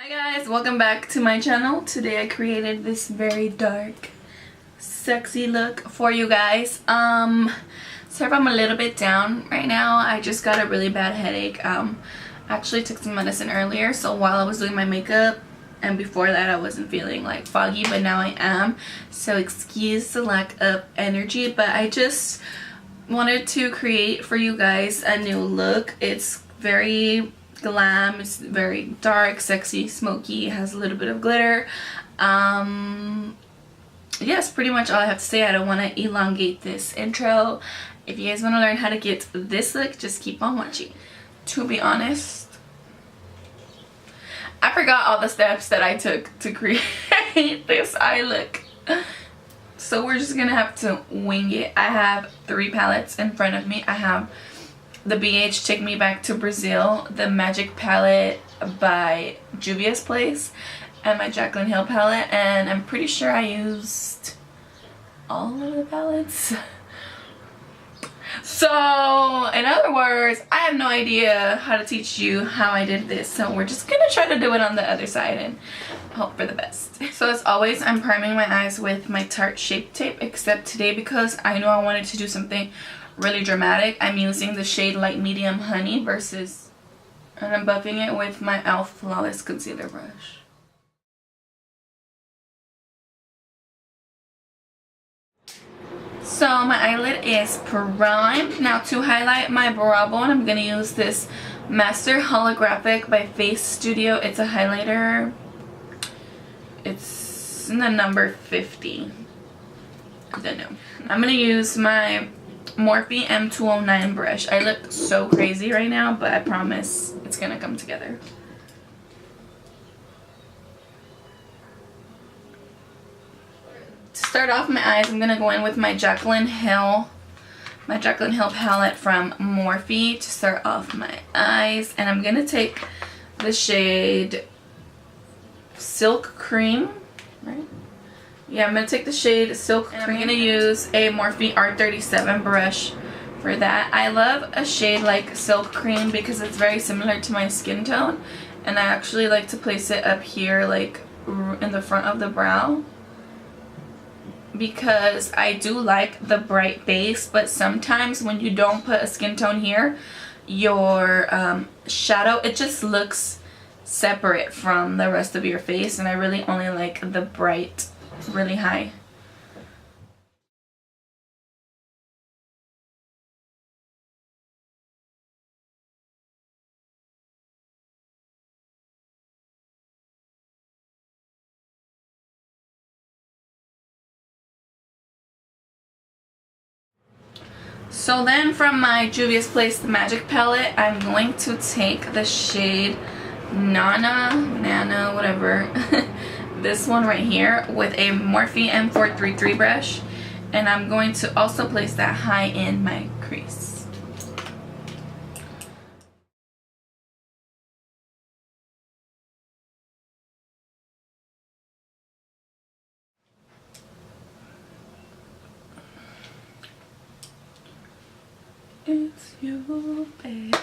Hi guys, welcome back to my channel. Today I created this very dark, sexy look for you guys. Sorry if I'm a little bit down right now. I just got a really bad headache. Actually took some medicine earlier, so while I was doing my makeup and before that I wasn't feeling like foggy, but now I am. So excuse the lack of energy, but I just wanted to create for you guys a new look. It's very glam, it's very dark, sexy, smoky, has a little bit of glitter. Yes, pretty much all I have to say. I don't want to elongate this intro. If you guys want to learn how to get this look, just keep on watching. To be honest, I forgot all the steps that I took to create this eye look, so we're just gonna have to wing it. I have 3 palettes in front of me. I have the BH Take Me Back to Brazil, the Magic palette by Juvia's Place, and my Jaclyn Hill palette, and I'm pretty sure I used all of the palettes. So in other words, I have no idea how to teach you how I did this, so we're just gonna try to do it on the other side and hope for the best. So as always, I'm priming my eyes with my Tarte Shape Tape, except today because I know I wanted to do something really dramatic, I'm using the shade Light Medium Honey versus, and I'm buffing it with my e.l.f. Flawless Concealer Brush. So my eyelid is primed. Now to highlight my brow bone, I'm going to use this Master Holographic by Face Studio. It's a highlighter. It's in the number 50. I don't know. I'm going to use my Morphe M209 brush. I look so crazy right now, but I promise it's gonna come together. To start off my eyes, I'm gonna go in with my Jaclyn Hill palette from Morphe to start off my eyes, and I'm gonna take the shade Silk Cream, right? Yeah, I'm going to take the shade Silk Cream. I'm going to use a Morphe R37 brush for that. I love a shade like Silk Cream because it's very similar to my skin tone. And I actually like to place it up here, like in the front of the brow, because I do like the bright base, but sometimes when you don't put a skin tone here, your shadow, it just looks separate from the rest of your face, and I really only like the bright, really high. So then from my Juvia's Place the Magic palette, I'm going to take the shade Nana, whatever, this one right here, with a Morphe M433 brush, and I'm going to also place that high in my crease. It's you, babe.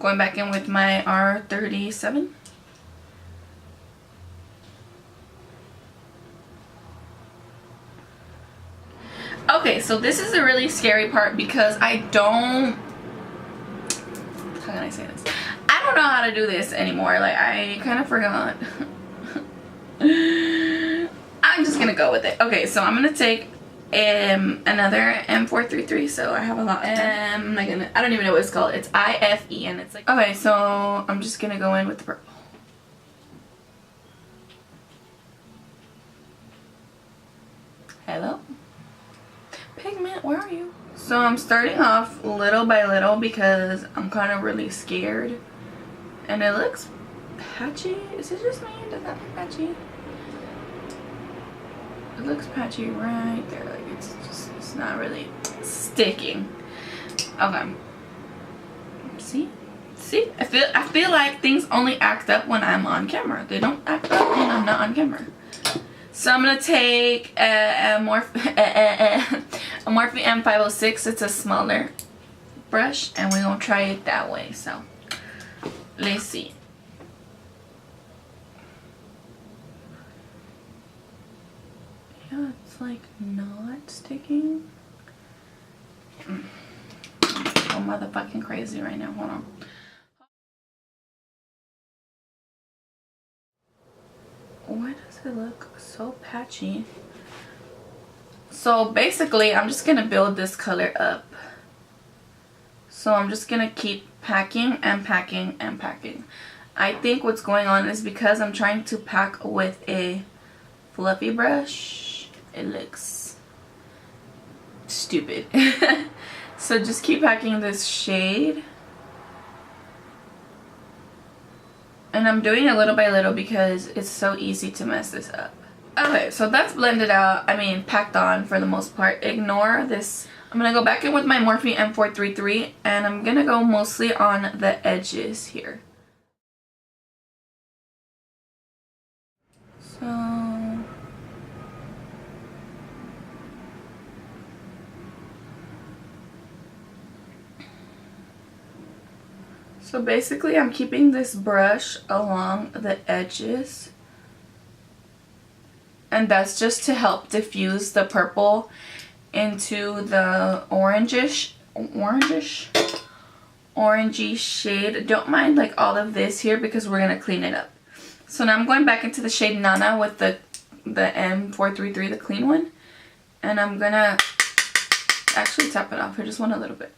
Going back in with my R37. Okay, so this is a really scary part because I don't, how can I say this? I don't know how to do this anymore. Like, I kind of forgot. I'm just gonna go with it. Okay, so I'm gonna take another M433, so I have a lot. I don't even know what it's called. It's IFE, and it's like, okay, so I'm just gonna go in with the purple. Hello? Pigment, where are you? So I'm starting off little by little because I'm kind of really scared, and it looks patchy. Is it just me? Does that look patchy? It looks patchy right there. Like it's not really sticking. Okay. See? I feel like things only act up when I'm on camera. They don't act up when I'm not on camera. So I'm gonna take a Morphe M506. It's a smaller brush, and we're gonna try it that way. So let's see. it's like not sticking. I'm motherfucking crazy right now. Hold on. Why does it look so patchy? So basically, I'm just gonna build this color up. So I'm just gonna keep packing and packing and packing. I think what's going on is because I'm trying to pack with a fluffy brush, it looks stupid. So just keep packing this shade. And I'm doing it little by little because it's so easy to mess this up. Okay, so that's blended out, packed on for the most part. Ignore this. I'm going to go back in with my Morphe M433 and I'm going to go mostly on the edges here. So basically I'm keeping this brush along the edges. And that's just to help diffuse the purple into the orangey shade. Don't mind like all of this here because we're going to clean it up. So now I'm going back into the shade Nana with the M433, the clean one. And I'm going to actually tap it off. I just want a little bit.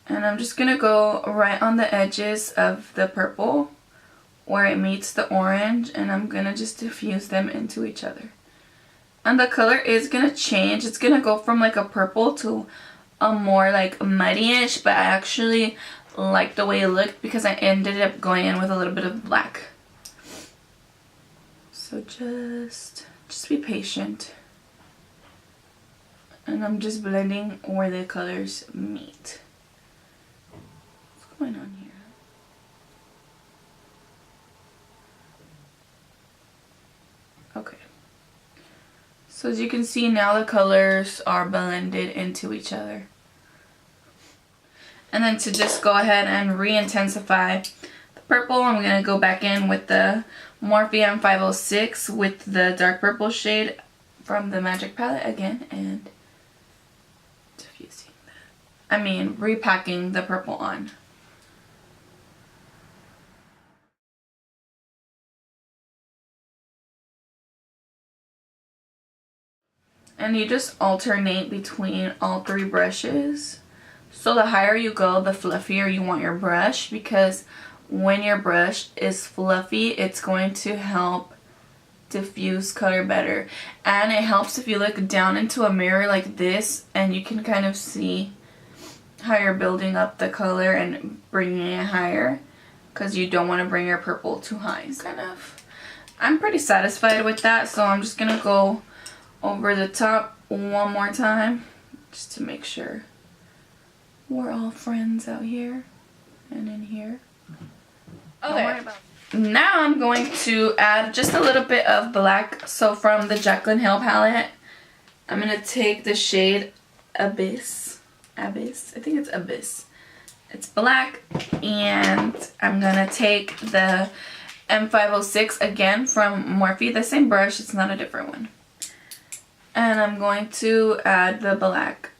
And I'm just going to go right on the edges of the purple where it meets the orange, and I'm going to just diffuse them into each other. And the color is going to change. It's going to go from like a purple to a more like muddy-ish, but I actually like the way it looked because I ended up going in with a little bit of black. So just be patient. And I'm just blending where the colors meet. What's going on here? Okay. So as you can see now the colors are blended into each other. And then to just go ahead and re-intensify the purple, I'm going to go back in with the Morphe M506 with the dark purple shade from the Magic palette again and diffusing that. Repacking the purple on. And you just alternate between all three brushes. So the higher you go, the fluffier you want your brush, because when your brush is fluffy, it's going to help diffuse color better. And it helps if you look down into a mirror like this and you can kind of see how you're building up the color and bringing it higher, because you don't want to bring your purple too high. I'm pretty satisfied with that, so I'm just going to go over the top one more time just to make sure we're all friends out here and in here. Okay, now I'm going to add just a little bit of black. So from the Jaclyn Hill palette, I'm going to take the shade Abyss, I think it's Abyss. It's black, and I'm going to take the M506 again from Morphe, the same brush, it's not a different one. And I'm going to add the black.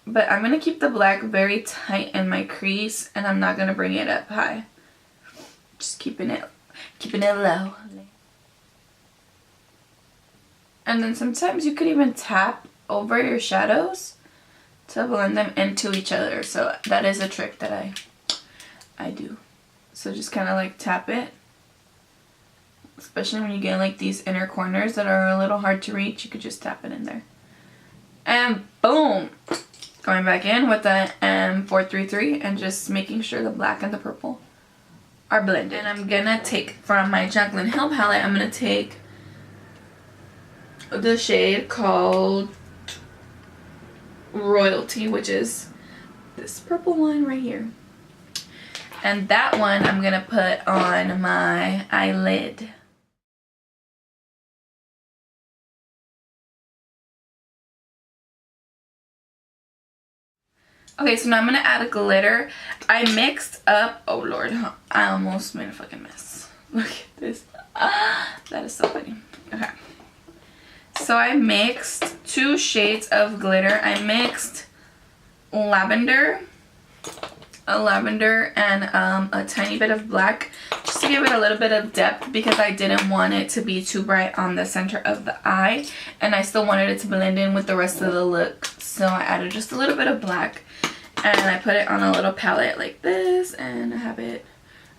But I'm going to keep the black very tight in my crease, and I'm not going to bring it up high. Just keeping it low. And then sometimes you could even tap over your shadows to blend them into each other. So that is a trick that I do. So just kind of like tap it. Especially when you get like these inner corners that are a little hard to reach, you could just tap it in there. And boom! Going back in with the M433 and just making sure the black and the purple are blended. And I'm gonna take from my Jaclyn Hill palette, I'm gonna take the shade called Royalty, which is this purple one right here. And that one I'm gonna put on my eyelid. Okay, so now I'm going to add a glitter. I mixed up, oh lord, I almost made a fucking mess. Look at this. That is so funny. Okay. so I mixed 2 shades of glitter. I mixed lavender, and a tiny bit of black, just to give it a little bit of depth, because I didn't want it to be too bright on the center of the eye, and I still wanted it to blend in with the rest of the look. So I added just a little bit of black, and I put it on a little palette like this, and I have it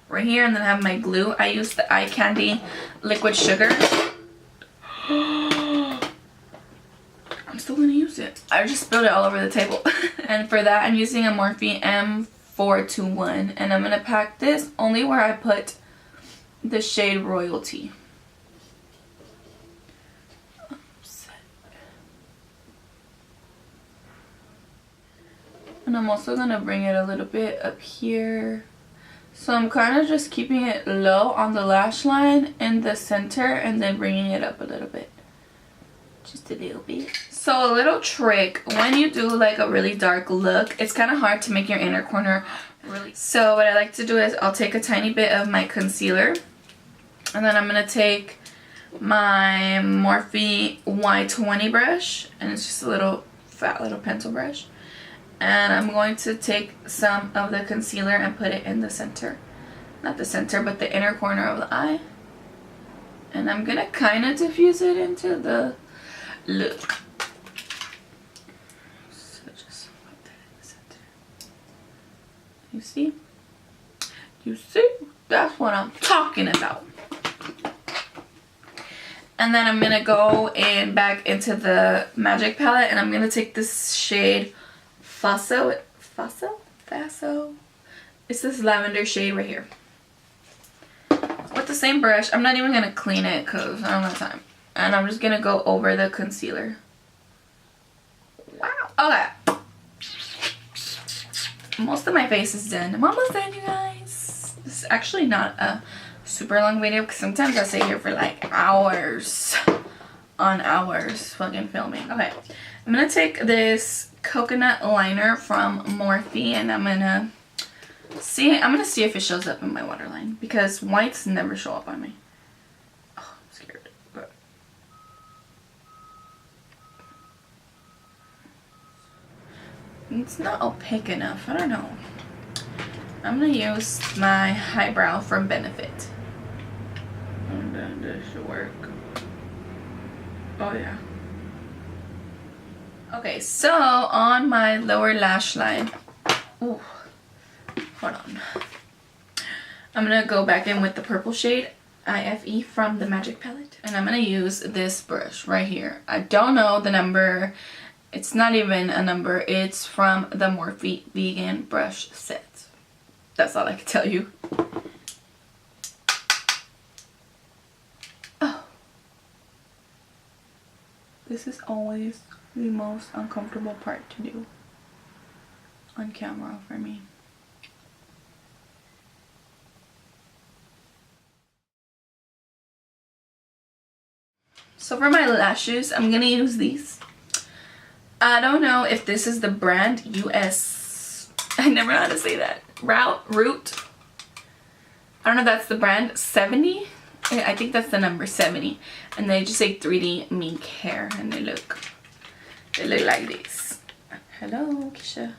right here, and then I have my glue. I used the Eye Candy liquid sugar. I'm still gonna use it. I just spilled it all over the table. And for that, I'm using a Morphe M421, and I'm gonna pack this only where I put the shade Royalty. And I'm also gonna bring it a little bit up here. So I'm kind of just keeping it low on the lash line in the center, and then bringing it up a little bit. Just a little bit. So a little trick, when you do like a really dark look, it's kind of hard to make your inner corner really. So what I like to do is I'll take a tiny bit of my concealer, and then I'm going to take my Morphe Y20 brush, and it's just a little fat little pencil brush. And I'm going to take some of the concealer and put it in the center. Not the center, but the inner corner of the eye. And I'm going to kind of diffuse it into the look. So just put that in the center. You see? You see? That's what I'm talking about. And then I'm going to go in back into the Magic palette, and I'm going to take this shade Faso. It's this lavender shade right here. With the same brush. I'm not even going to clean it because I don't have time. And I'm just going to go over the concealer. Wow. Okay. Most of my face is done. I'm almost done, you guys. This is actually not a super long video, because sometimes I stay here for like hours on hours fucking filming. Okay. I'm going to take this coconut liner from Morphe, and I'm gonna see if it shows up in my waterline, because whites never show up on me. Oh, I'm scared. But it's not opaque enough. I don't know. I'm gonna use my highbrow from Benefit. And then this should work. Oh yeah. Okay, so on my lower lash line, ooh, hold on. I'm gonna go back in with the purple shade IFE from the Magic palette, and I'm gonna use this brush right here. I don't know the number. It's not even a number. It's from the Morphe vegan brush set. That's all I can tell you. Oh, this is always the most uncomfortable part to do on camera for me. So for my lashes, I'm gonna use these. I don't know if this is the brand US. I never know how to say that. Root. I don't know if that's the brand. 70. I think that's the number 70. And they just say 3D mink hair, and they look like this. Hello, Keisha.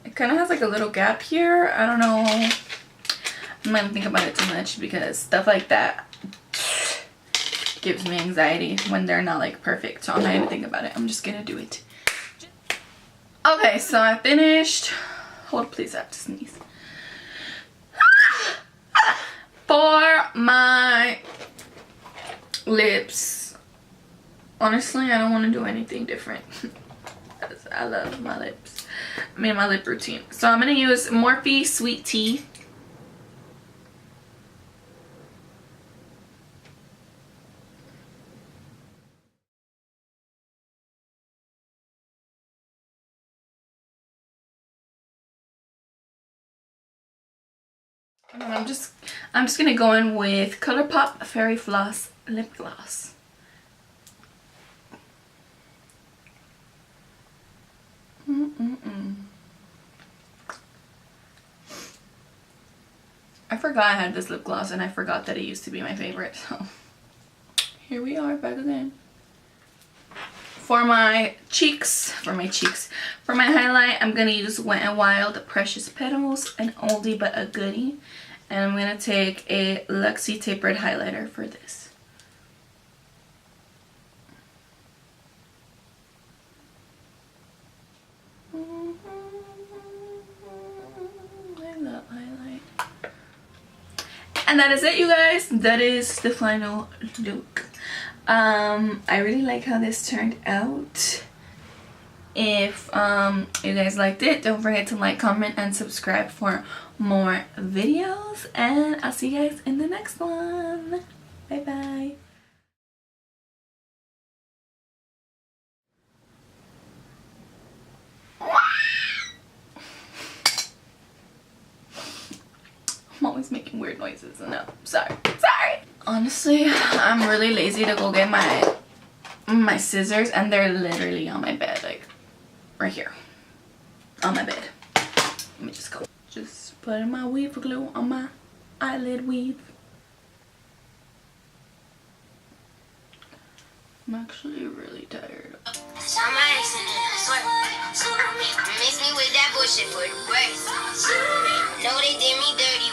It kind of has like a little gap here. I don't know. I'm not gonna think about it too much, because stuff like that gives me anxiety when they're not like perfect. So I'm not gonna think about it. I'm just gonna do it. Okay, so I finished. Hold, please, I have to sneeze. For my lips, honestly, I don't want to do anything different. I love my lips. I mean, my lip routine. So I'm going to use Morphe Sweet Tea. And I'm just going to go in with ColourPop Fairy Floss Lip Gloss. I forgot I had this lip gloss, and I forgot that it used to be my favorite, so here we are back again. For my highlight, I'm gonna use Wet n Wild Precious Petals, an oldie but a goodie. And I'm gonna take a Luxie tapered highlighter for this. I love highlight. And that is it, you guys. That is the final look. I really like how this turned out. If you guys liked it, don't forget to like, comment, and subscribe for more videos. And I'll see you guys in the next one. Bye bye. I'm always making weird noises. No, sorry. Honestly, I'm really lazy to go get my scissors, and they're literally on my bed, like right here on my bed. Let me just go. Just putting my weave glue on my eyelid weave. I'm actually really tired. Miss me with that bullshit for the worst. No, they did me dirty.